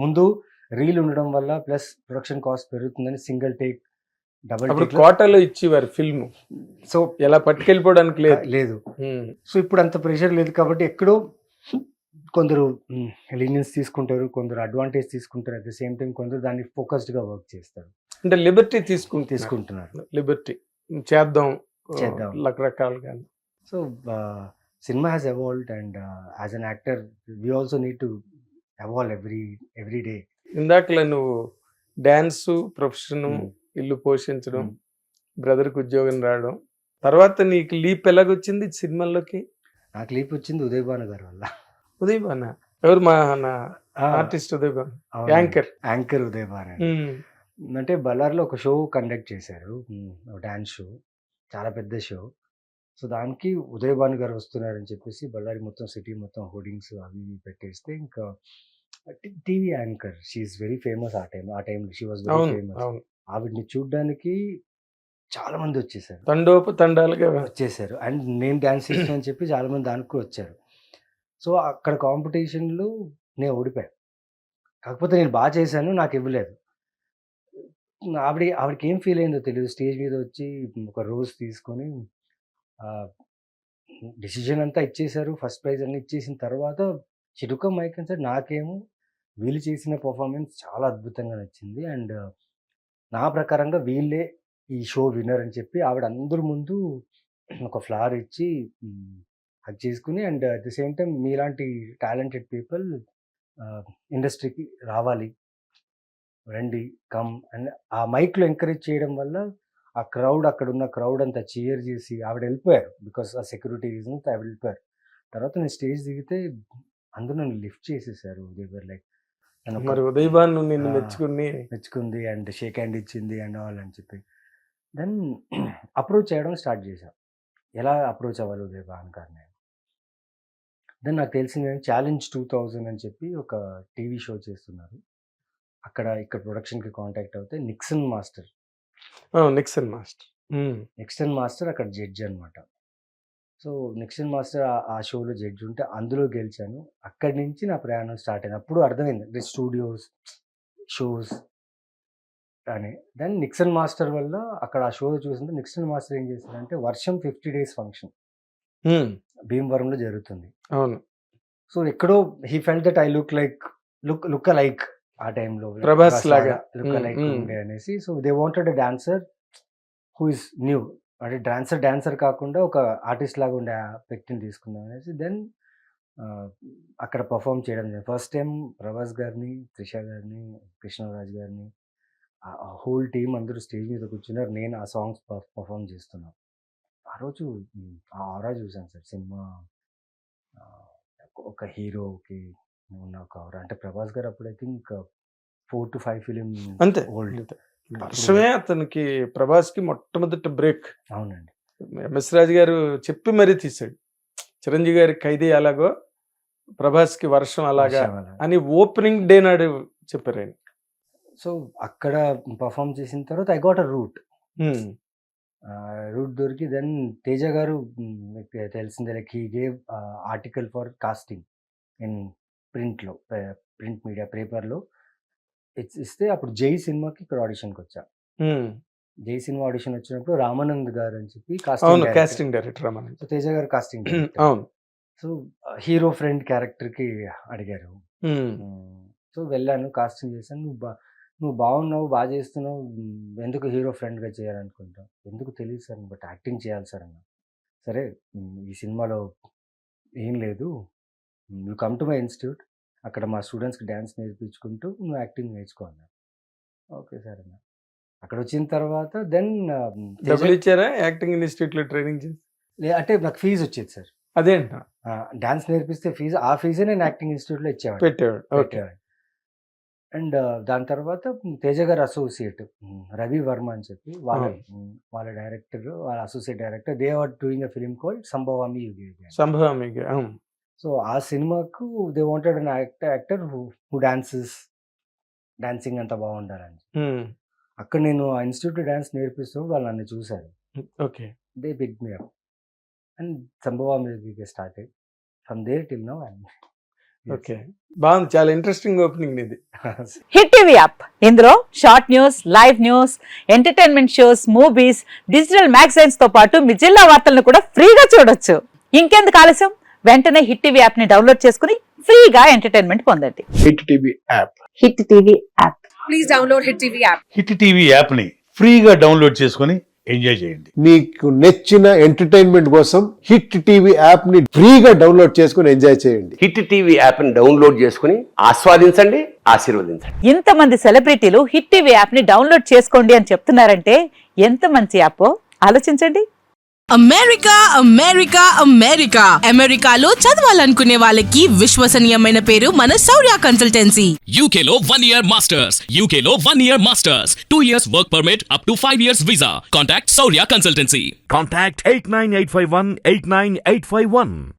ముందు రీల్ ఉండడం వల్ల ప్లస్ ప్రొడక్షన్ కాస్ట్ పెరుగుతుందని సింగిల్ టేక్, డబుల్ అప్పుడు టేక్ కోటాలో ఇచ్చేవారు ఫిల్మ్, సో ఎలా పట్టుకెళ్ళిపోవడానికి లేదు. లేదు. సో ఇప్పుడు అంత ప్రెషర్ లేదు కాబట్టి ఎక్కడో కొందరు లీనియన్స్ తీసుకుంటారు, కొందరు అడ్వాంటేజ్ తీసుకుంటారు. అట్ ద సేమ్ టైం కొందరు దాన్ని ఫోకస్డ్‌గా వర్క్ చేస్తారు. అంటే లిబర్టీ తీసుకుంటున్నారు. లిబర్టీ చేద్దాం చేద్దాం. రకరకాలుగా. So cinema has evolved and as an actor we also need to evolve every day. ఇందాకలా నువ్వు డాన్స్ ప్రొఫెషన్, ఇల్లు పోషించడం, బ్రదర్కి ఉద్యోగం రావడం, తర్వాత నీకు లీప్ ఎలాగొచ్చింది సినిమాల్లోకి? నాకు లీప్ వచ్చింది ఉదయ్ భాను గారి వల్ల. ఉదయ్ భాను ఎవరు? మా ఆర్టిస్ట్ ఉదయ్ భాను, యాంకర్ ఉదయ్ భాను. అంటే బళ్ళారిలో ఒక షో కండక్ట్ చేశారు, డాన్స్ షో, చాలా పెద్ద షో. సో దానికి ఉదయ్ భాను గారు వస్తున్నారని చెప్పేసి బళ్ళారి మొత్తం సిటీ మొత్తం హోర్డింగ్స్ అవి ఇవి పెట్టేస్తే ఇంకా TV anchor, she's very famous. ఆ టైంలో షీ వాజ్ వెరీ ఫేమస్. ఆవిడ్ని చూడ్డానికి చాలా మంది వచ్చేసారు, తండాలుగా వచ్చేసారు. అండ్ నేను డాన్స్ చేస్తాను అని చెప్పి చాలా మంది దానికి కూడా వచ్చారు. సో అక్కడ కాంపిటీషన్లో నేను ఓడిపోయాను. కాకపోతే నేను బాగా చేశాను, నాకు ఇవ్వలేదు. ఆవిడకి ఏం ఫీల్ అయిందో తెలియదు. స్టేజ్ మీద వచ్చి ఒక రోజ్ తీసుకొని డిసిజన్ అంతా ఇచ్చేశారు. ఫస్ట్ ప్రైజ్ అన్ని ఇచ్చేసిన తర్వాత చిరుక మైక్ అని సార్, నాకేమో వీళ్ళు చేసిన పర్ఫార్మెన్స్ చాలా అద్భుతంగా నచ్చింది. అండ్ నా ప్రకారంగా వీళ్ళే ఈ షో విన్నర్ అని చెప్పి ఆవిడ అందరి ముందు ఒక ఫ్లవర్ ఇచ్చి హగ్ చేసుకుని, and at the same time మీలాంటి టాలెంటెడ్ పీపుల్ ఇండస్ట్రీకి రావాలి, రండి, కమ్ అండ్ ఆ మైక్లో ఎంకరేజ్ చేయడం వల్ల ఆ క్రౌడ్, అక్కడ ఉన్న క్రౌడ్ అంతా చీర్ చేసి ఆవిడ వెళ్ళిపోయారు. బికాస్ ఆ సెక్యూరిటీ రీజన్ ఆవిడ వెళ్ళిపోయారు. తర్వాత నేను స్టేజ్ దిగితే అందరూ నన్ను లిఫ్ట్ చేసేసారు. దేవర్ లైక్ మరి ఉదయ్ భాను నిన్ను మెచ్చుకుంది అండ్ షేక్ హ్యాండ్ ఇచ్చింది అండ్ ఆల్ అని చెప్పి దెన్ అప్రోచ్ చేయడం స్టార్ట్ చేశాను. ఎలా అప్రోచ్ అవ్వాలి ఉదయ్ భాను గారిని. దెన్ నాకు తెలిసింది ఛాలెంజ్ 2000 అని చెప్పి ఒక టీవీ షో చేస్తున్నారు. ఇక్కడ ప్రొడక్షన్కి కాంటాక్ట్ అవుతే నిక్సన్ మాస్టర్ అక్కడ జడ్జి అనమాట. సో నిక్సన్ మాస్టర్ ఆ షోలో జడ్జి ఉంటే అందులో గెలిచాను. అక్కడి నుంచి నా ప్రయాణం స్టార్ట్ అయింది. అప్పుడు అర్థమైంది అంటే స్టూడియోస్, షోస్ అని. దెన్ నిక్సన్ మాస్టర్ వల్ల అక్కడ ఆ షో చూసింటే నిక్సన్ మాస్టర్ ఏం చేశారంటే వర్షం 50 days ఫంక్షన్ భీమవరంలో జరుగుతుంది. అవును. సో ఎక్కడో he felt that I look like ఆ టైంలో ప్రభాస్ లాగా లుక్ లైక్ ఉండే అనేసి. So they wanted a dancer who is new, అంటే డాన్సర్ కాకుండా ఒక ఆర్టిస్ట్ లాగా ఉండే వ్యక్తిని తీసుకుందాం అనేసి. దెన్ అక్కడ పర్ఫామ్ చేయడం జరిగింది. ఫస్ట్ టైం ప్రభాస్ గారిని, త్రిష గారిని, కృష్ణరాజ్ గారిని, ఆ హోల్ టీమ్ అందరూ స్టేజ్ మీద కూర్చున్నారు. నేను ఆ సాంగ్స్ పర్ఫామ్ చేస్తున్నాను. ఆ రోజు ఆ ఆరా చూసాను సార్. సినిమా ఒక హీరోకి ఉన్న ఒక ఆరా, అంటే ప్రభాస్ గారు అప్పుడు ఐ థింక్ 4 to 5 ఫిలిం అంతే ఓల్డ్. వర్షమే అతనికి, ప్రభాస్కి మొట్టమొదటి బ్రేక్. అవునండి. ఎంఎస్ రాజు గారు చెప్పి మరీ తీశాడు. చిరంజీవి గారి ఖైదీ అలాగో ప్రభాస్కి వర్షం అలాగా అని ఓపెనింగ్ డే నాడు చెప్పారు ఆయన. సో అక్కడ పర్ఫామ్ చేసిన తర్వాత ఐ గాట్ అ రూట్ దొరికి. దెన్ తేజ గారు మీకు తెలిసిందే, like he gave article for casting in print media పేపర్లో ఇస్తే అప్పుడు జై సినిమాకి ఇక్కడ ఆడిషన్కి వచ్చా. జై సినిమా ఆడిషన్ వచ్చినప్పుడు రామానంద్ గారు అని చెప్పి casting director. So Teja garu casting director. So hero friend క్యారెక్టర్కి అడిగారు. సో వెళ్ళాను, కాస్టింగ్ చేశాను. నువ్వు బాగున్నావు, బాగా చేస్తున్నావు, ఎందుకు హీరో ఫ్రెండ్గా చేయాలనుకుంటావు? ఎందుకు తెలియదు సార్, బట్ యాక్టింగ్ చేయాలి సార్ అన్న. సరే ఈ సినిమాలో ఏం లేదు, you come to my institute, అక్కడ మా స్టూడెంట్స్కి డ్యాన్స్ నేర్పించుకుంటూ నువ్వు యాక్టింగ్ నేర్చుకో అన్నా. ఓకే సార్ అన్న. అక్కడ వచ్చిన తర్వాత దెన్ డబ్బులు ఇచ్చారా యాక్టింగ్ ఇన్స్టిట్యూట్లో ట్రైనింగ్ చేసి? అంటే నాకు ఫీజు వచ్చేది సార్. అదేంట డాన్స్ నేర్పిస్తే ఫీజు, ఆ ఫీజే నేను యాక్టింగ్ ఇన్స్టిట్యూట్లో పెట్టేవాడు. అండ్ దాని తర్వాత తేజ గారు అసోసియేట్ రవి వర్మ అని చెప్పి వాళ్ళ డైరెక్టర్, వాళ్ళ associate director, they are doing a film called Sambhavami Yuge. So ఆ సినిమాకు they wanted an actor who dancing అంతా బాగుండాలని. అక్కడ నేను ఆ ఇన్స్టిట్యూట్ డాన్స్ నేర్పిస్తూ వాళ్ళు నన్ను చూశారు. Okay, they pick me up and Sambhavami Yuge started. From there till now okay, బాగుంది, చాలా ఇంట్రెస్టింగ్ ఓపెనింగ్ ఇది. హిట్ టీవీ యాప్ ఇందులో short news, live news, entertainment shows, movies, digital magazines తో పాటు మీ జిల్లా వార్తలను కూడా ఫ్రీగా చూడొచ్చు. ఇంకెందుకు ఆలస్యం, వెంటనే హిట్ టీవీ యాప్ ని డౌన్లోడ్ చేసుకుని ఫ్రీగా ఎంటర్టైన్మెంట్ పొందండి. Hit TV app. Hit TV app. Please download Hit TV app. Hit TV యాప్ని ఫ్రీగా డౌన్లోడ్ చేసుకొని ఎంజాయ్ చేయండి. మీకు నచ్చిన ఎంటర్టైన్మెంట్ కోసం హిట్ టీవీ యాప్ ని ఫ్రీగా డౌన్లోడ్ చేసుకుని ఎంజాయ్ చేయండి. హిట్ టీవీ యాప్ని డౌన్లోడ్ చేసుకుని ఆస్వాదించండి, ఆశీర్వదించండి. ఇంతమంది సెలబ్రిటీలు హిట్ టీవీ యాప్ ని డౌన్లోడ్ చేసుకోండి అని చెప్తున్నారంటే ఎంత మంచి యాప్ ఆలోచించండి. అమెరికా అమెరికా అమెరికా అమెరికాలో చదవాలనుకునే వాళ్ళకి విశ్వసనీయమైన పేరు మన శౌర్య కన్సల్టెన్సీ. UK లో 1 year masters. UK లో 1 year masters. 2 years work permit up to 5 years visa. Contact Saurya Consultancy. Contact 89851 89851.